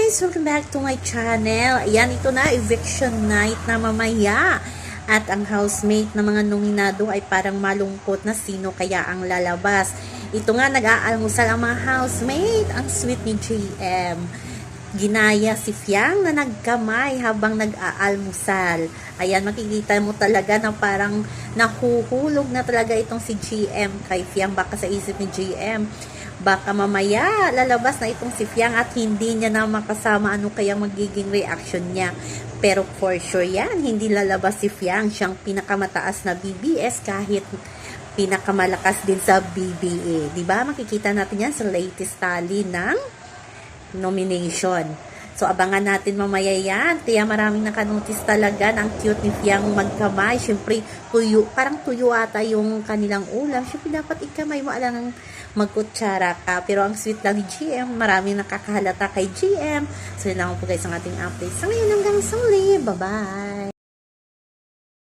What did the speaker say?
guys! Welcome back to my channel. Ayan, ito na, eviction night na mamaya. At ang housemate ng mga nominado ay parang malungkot na sino kaya ang lalabas. Ito nga, nag-aalmusal ang mga housemate. Ang sweet ni JM. Ginaya si Fiang na nagkamay habang nag-aalmusal. Ayan, makikita mo talaga na parang nahuhulog na talaga itong si GM kay Fiang. Baka sa isip ni GM, baka mamaya lalabas na itong si Fiang at hindi niya na makasama ano kaya magiging reaction niya. Pero for sure yan, hindi lalabas si Fiang. Siyang pinakamataas na BBS kahit pinakamalakas din sa BBA. Diba? Makikita natin yan sa latest tally ng nomination. So, abangan natin mamaya yan. Kaya maraming nakanotice talaga na ang cute ni Fiang magkamay. Siyempre, tuyo, parang tuyo ata yung kanilang ulam. Siyempre, dapat ikamay mo alang magkutsara ka. Pero ang sweet lang ni GM. Maraming nakakahalata kay GM. So, yun lang po guys ang ating update. Sa ngayon hanggang sa uli. Bye-bye!